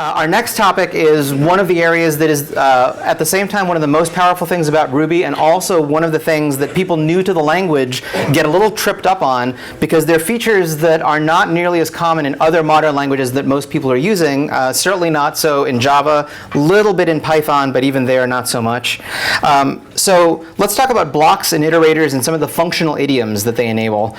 Our next topic is one of the areas that is at the same time one of the most powerful things about Ruby, and also one of the things that people new to the language get a little tripped up on, because they're features that are not nearly as common in other modern languages that most people are using. Certainly not so in Java, a little bit in Python, but even there not so much. So let's talk about blocks and iterators and some of the functional idioms that they enable.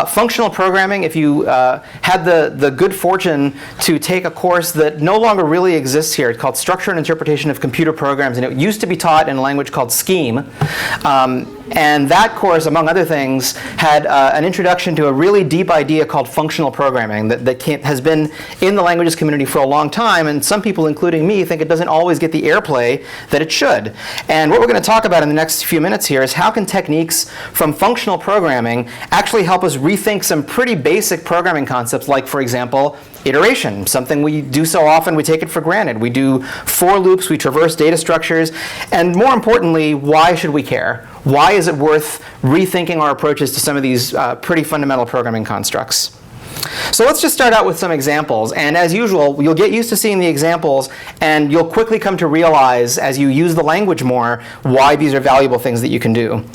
Functional programming, if you had the good fortune to take a course that no longer really exists here, it's called Structure and Interpretation of Computer Programs, and it used to be taught in a language called Scheme. And that course, among other things, had an introduction to a really deep idea called functional programming that has been in the languages community for a long time, and some people, including me, think it doesn't always get the airplay that it should. And what we're going to talk about in the next few minutes here is how can techniques from functional programming actually help us rethink some pretty basic programming concepts, like, for example, iteration, something we do so often we take it for granted. We do for loops, we traverse data structures, and more importantly, why should we care? Why is it worth rethinking our approaches to some of these pretty fundamental programming constructs? So let's just start out with some examples, and as usual, you'll get used to seeing the examples, and you'll quickly come to realize, as you use the language more, why these are valuable things that you can do.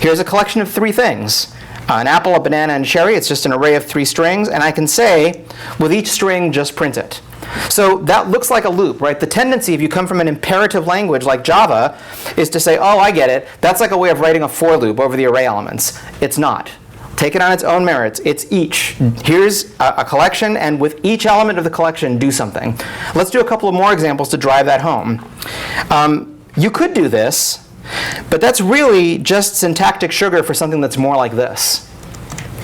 Here's a collection of three things. An apple, a banana, and a cherry. It's just an array of three strings, and I can say, with each string, just print it. So that looks like a loop, right? The tendency, if you come from an imperative language like Java, is to say, oh, I get it. That's like a way of writing a for loop over the array elements. It's not. Take it on its own merits. It's each. Here's a collection, and with each element of the collection, do something. Let's do a couple of more examples to drive that home. You could do this, but that's really just syntactic sugar for something that's more like this.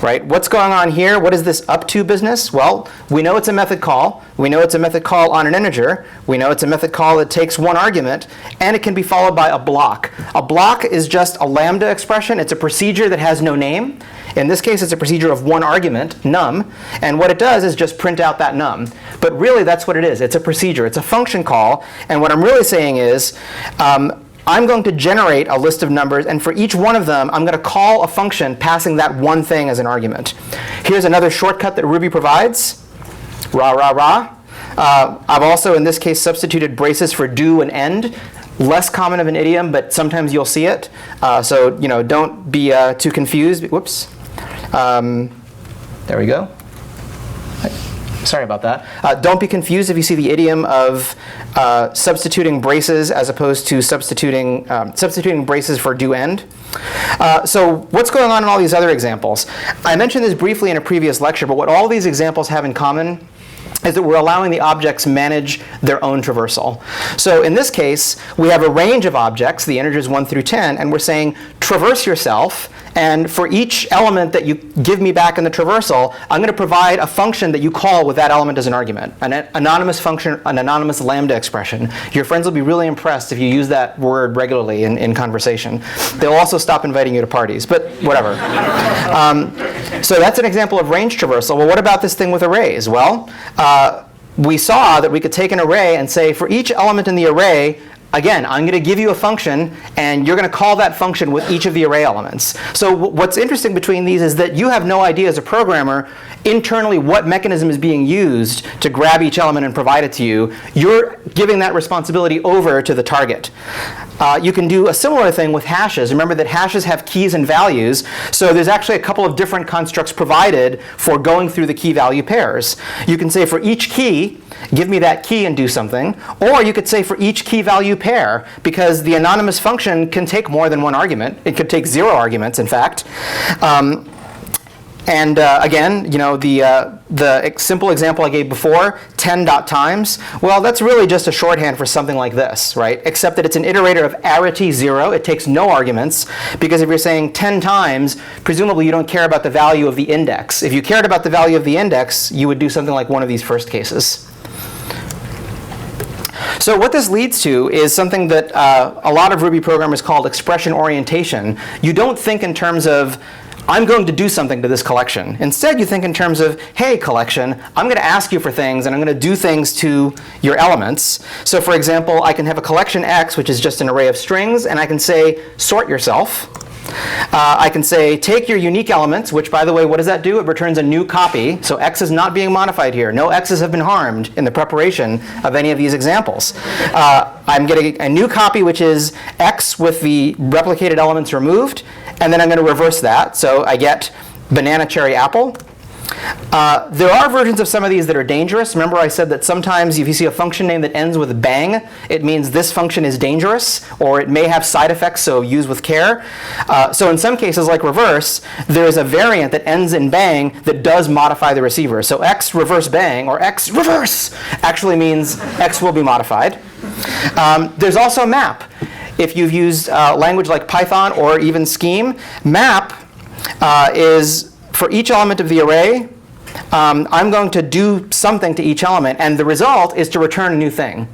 Right? What's going on here? What is this up to business? Well, we know it's a method call. We know it's a method call on an integer. We know it's a method call that takes one argument, and it can be followed by a block. A block is just a lambda expression. It's a procedure that has no name. In this case, it's a procedure of one argument, num, and what it does is just print out that num. But really, that's what it is. It's a procedure. It's a function call, and what I'm really saying is, I'm going to generate a list of numbers, and for each one of them, I'm going to call a function passing that one thing as an argument. Here's another shortcut that Ruby provides. Rah, rah, rah. I've also, in this case, substituted braces for do and end. Less common of an idiom, but sometimes you'll see it. So don't be too confused. Whoops. There we go. Sorry about that. Don't be confused if you see the idiom of substituting braces as opposed to substituting braces for do end. So what's going on in all these other examples? I mentioned this briefly in a previous lecture, but what all these examples have in common is that we're allowing the objects manage their own traversal. So in this case, we have a range of objects, the integers 1 through 10, and we're saying traverse yourself, and for each element that you give me back in the traversal, I'm going to provide a function that you call with that element as an argument, an anonymous function, an anonymous lambda expression. Your friends will be really impressed if you use that word regularly in conversation. They'll also stop inviting you to parties, but whatever. So that's an example of range traversal. Well, what about this thing with arrays? Well, we saw that we could take an array and say, for each element in the array, again, I'm going to give you a function, and you're going to call that function with each of the array elements. So what's interesting between these is that you have no idea as a programmer internally what mechanism is being used to grab each element and provide it to you. You're giving that responsibility over to the target. You can do a similar thing with hashes. Remember that hashes have keys and values, so there's actually a couple of different constructs provided for going through the key value pairs. You can say for each key, give me that key and do something, or you could say for each key value pair, because the anonymous function can take more than one argument. It could take 0 arguments, in fact. And again, the simple example I gave before, 10.times, well, that's really just a shorthand for something like this, right? Except that it's an iterator of arity 0. It takes no arguments, because if you're saying 10 times, presumably you don't care about the value of the index. If you cared about the value of the index, you would do something like one of these first cases. So what this leads to is something that a lot of Ruby programmers call expression orientation. You don't think in terms of I'm going to do something to this collection. Instead, you think in terms of, hey, collection, I'm going to ask you for things, and I'm going to do things to your elements. So for example, I can have a collection X, which is just an array of strings, and I can say, sort yourself. I can say, take your unique elements, which, by the way, what does that do? It returns a new copy. So X is not being modified here. No X's have been harmed in the preparation of any of these examples. I'm getting a new copy, which is X with the replicated elements removed. And then I'm going to reverse that. So I get banana, cherry, apple. There are versions of some of these that are dangerous. Remember I said that sometimes if you see a function name that ends with bang, it means this function is dangerous, or it may have side effects, so use with care. So in some cases, like reverse, there is a variant that ends in bang that does modify the receiver. So X reverse bang, or X reverse, actually means X will be modified. There's also map. If you've used language like Python or even Scheme, map is for each element of the array, I'm going to do something to each element, and the result is to return a new thing.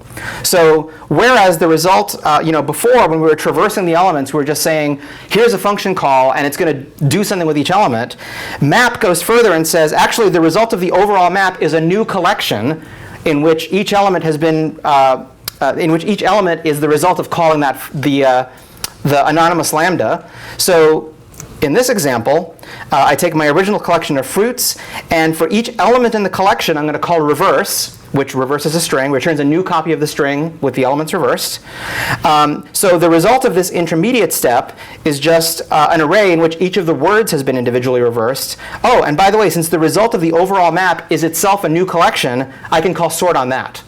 So whereas the result, before when we were traversing the elements, we were just saying, here's a function call, and it's going to do something with each element, map goes further and says, actually, the result of the overall map is a new collection in which each element has been, in which each element is the result of calling that the anonymous lambda. So in this example, I take my original collection of fruits, and for each element in the collection, I'm going to call reverse, which reverses a string, returns a new copy of the string with the elements reversed. So the result of this intermediate step is just an array in which each of the words has been individually reversed. Oh, and by the way, since the result of the overall map is itself a new collection, I can call sort on that.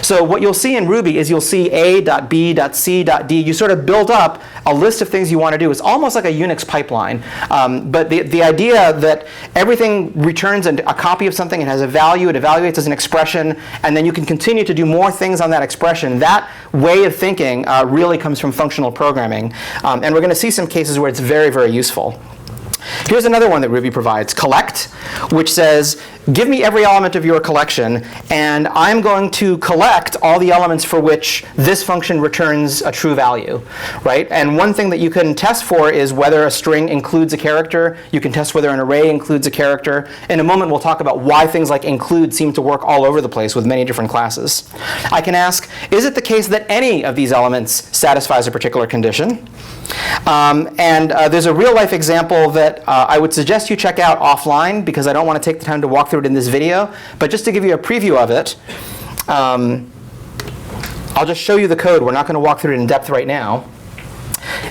So what you'll see in Ruby is you'll see A.B.C.D. You sort of build up a list of things you want to do. It's almost like a Unix pipeline. But the idea that everything returns a copy of something, it has a value, it evaluates as an expression, and then you can continue to do more things on that expression, that way of thinking really comes from functional programming. And we're going to see some cases where it's very, very useful. Here's another one that Ruby provides, collect, which says, give me every element of your collection, and I'm going to collect all the elements for which this function returns a true value, right? And one thing that you can test for is whether a string includes a character. You can test whether an array includes a character. In a moment, we'll talk about why things like include seem to work all over the place with many different classes. I can ask, is it the case that any of these elements satisfies a particular condition? There's a real-life example that I would suggest you check out offline, because I don't want to take the time to walk through it in this video. But just to give you a preview of it, I'll just show you the code. We're not going to walk through it in depth right now.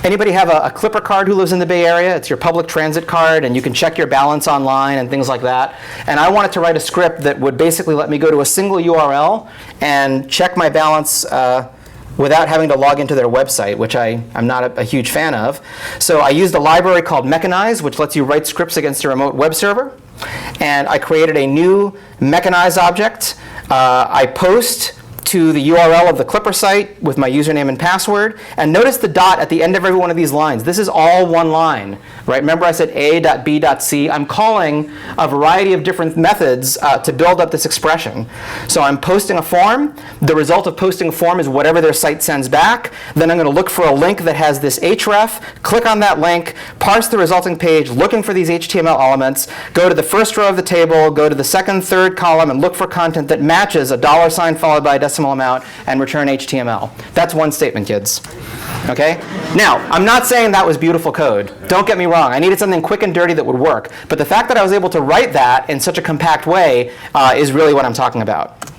Anybody have a Clipper card who lives in the Bay Area? It's your public transit card, and you can check your balance online and things like that. And I wanted to write a script that would basically let me go to a single URL and check my balance without having to log into their website, which I'm not a huge fan of. So I used a library called Mechanize, which lets you write scripts against a remote web server. And I created a new Mechanize object. I post to the URL of the Clipper site with my username and password. And notice the dot at the end of every one of these lines. This is all one line, right? Remember I said A.B.C. I'm calling a variety of different methods to build up this expression. So I'm posting a form. The result of posting a form is whatever their site sends back. Then I'm going to look for a link that has this href, click on that link, parse the resulting page, looking for these HTML elements, go to the first row of the table, go to the second, third column, and look for content that matches a $sign followed by a decimal amount, and return HTML. That's one statement, kids. Okay? Now, I'm not saying that was beautiful code. Don't get me wrong. I needed something quick and dirty that would work. But the fact that I was able to write that in such a compact way is really what I'm talking about.